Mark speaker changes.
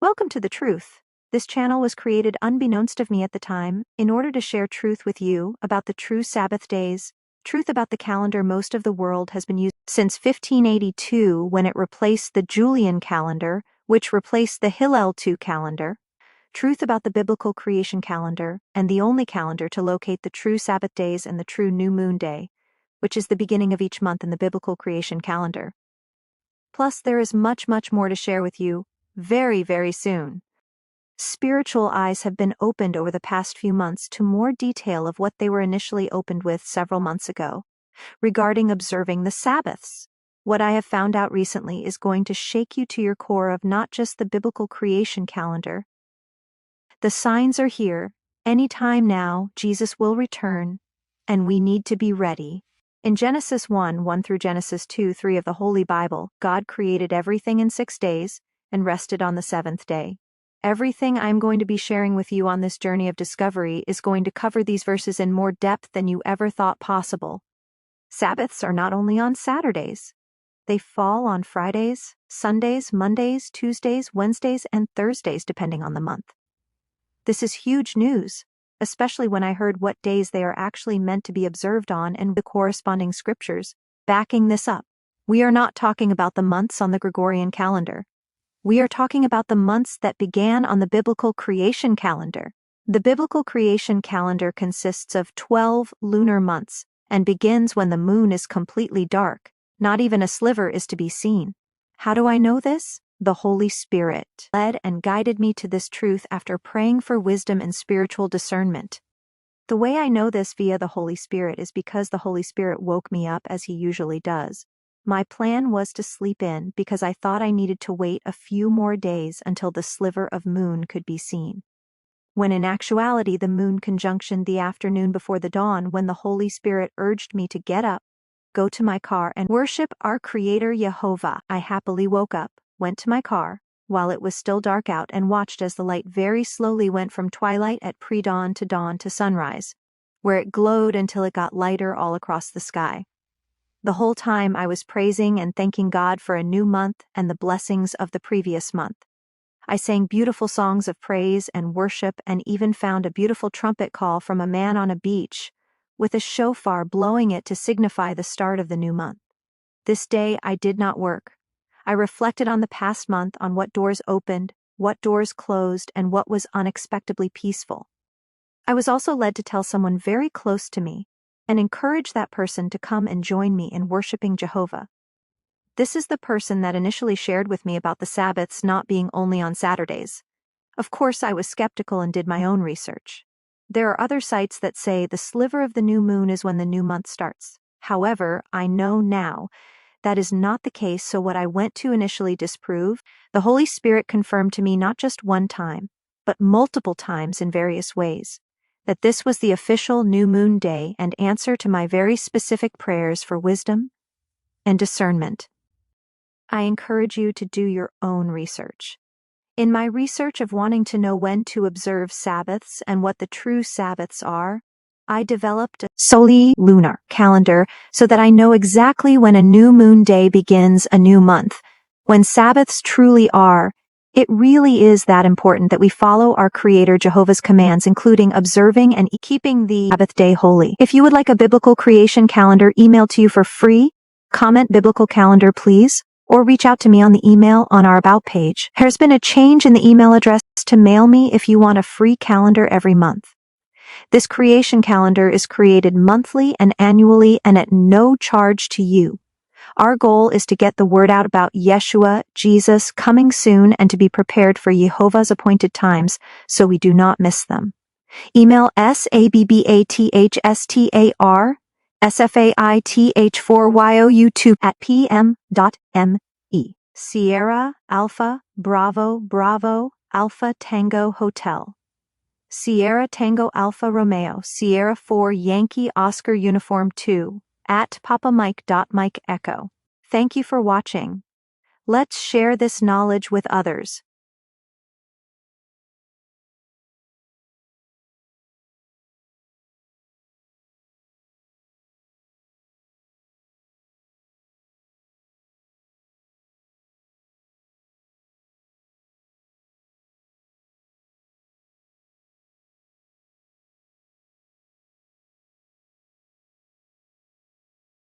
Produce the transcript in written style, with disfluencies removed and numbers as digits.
Speaker 1: Welcome to The Truth. This channel was created unbeknownst of me at the time, in order to share truth with you about the true Sabbath days, truth about the calendar most of the world has been used since 1582 when it replaced the Julian calendar, which replaced the Hillel II calendar, truth about the biblical creation calendar, and the only calendar to locate the true Sabbath days and the true new moon day, which is the beginning of each month in the biblical creation calendar. Plus, there is much more to share with you very, very soon. Spiritual eyes have been opened over the past few months to more detail of what they were initially opened with several months ago, regarding observing the Sabbaths. What I have found out recently is going to shake you to your core of not just the biblical creation calendar. The signs are here. Anytime now, Jesus will return, and we need to be ready. In Genesis 1 through Genesis 2:3 of the Holy Bible, God created everything in 6 days and rested on the seventh day. Everything I'm going to be sharing with you on this journey of discovery is going to cover these verses in more depth than you ever thought possible. Sabbaths are not only on Saturdays. They fall on Fridays, Sundays, Mondays, Tuesdays, Wednesdays, and Thursdays depending on the month. This is huge news, especially when I heard what days they are actually meant to be observed on and the corresponding scriptures backing this up. We are not talking about the months on the Gregorian calendar. We are talking about the months that began on the biblical creation calendar. The biblical creation calendar consists of 12 lunar months and begins when the moon is completely dark. Not even a sliver is to be seen. How do I know this? The Holy Spirit led and guided me to this truth after praying for wisdom and spiritual discernment. The way I know this via the Holy Spirit is because the Holy Spirit woke me up as he usually does. My plan was to sleep in because I thought I needed to wait a few more days until the sliver of moon could be seen, when in actuality the moon conjunctioned the afternoon before the dawn when the Holy Spirit urged me to get up, go to my car and worship our Creator Yehovah. I happily woke up, went to my car, while it was still dark out, and watched as the light very slowly went from twilight at pre-dawn to dawn to sunrise, where it glowed until it got lighter all across the sky. The whole time I was praising and thanking God for a new month and the blessings of the previous month. I sang beautiful songs of praise and worship and even found a beautiful trumpet call from a man on a beach, with a shofar blowing it to signify the start of the new month. This day I did not work. I reflected on the past month, on what doors opened, what doors closed, and what was unexpectedly peaceful. I was also led to tell someone very close to me and encourage that person to come and join me in worshiping Jehovah. This is the person that initially shared with me about the Sabbaths not being only on Saturdays. Of course, I was skeptical and did my own research. There are other sites that say the sliver of the new moon is when the new month starts. However, I know now that is not the case, so what I went to initially disprove, the Holy Spirit confirmed to me not just one time, but multiple times in various ways, that this was the official new moon day and answer to my very specific prayers for wisdom and discernment. I encourage you to do your own research. In my research of wanting to know when to observe Sabbaths and what the true Sabbaths are, I developed a solely lunar calendar so that I know exactly when a new moon day begins a new month. When Sabbaths truly are, it really is that important that we follow our Creator Jehovah's commands, including observing and keeping the Sabbath day holy. If you would like a biblical creation calendar emailed to you for free, comment biblical calendar please, or reach out to me on the email on our About page. There's been a change in the email address to mail me if you want a free calendar every month. This creation calendar is created monthly and annually and at no charge to you. Our goal is to get the word out about Yeshua, Jesus, coming soon, and to be prepared for Jehovah's appointed times so we do not miss them. Email sabbathsfaith4you2@pm.me. Sierra Alpha Bravo Bravo Alpha Tango Hotel. Sierra Tango Alpha Romeo Sierra 4 Yankee Oscar Uniform 2 @papamike.mike echo. Thank you for watching. Let's share this knowledge with others.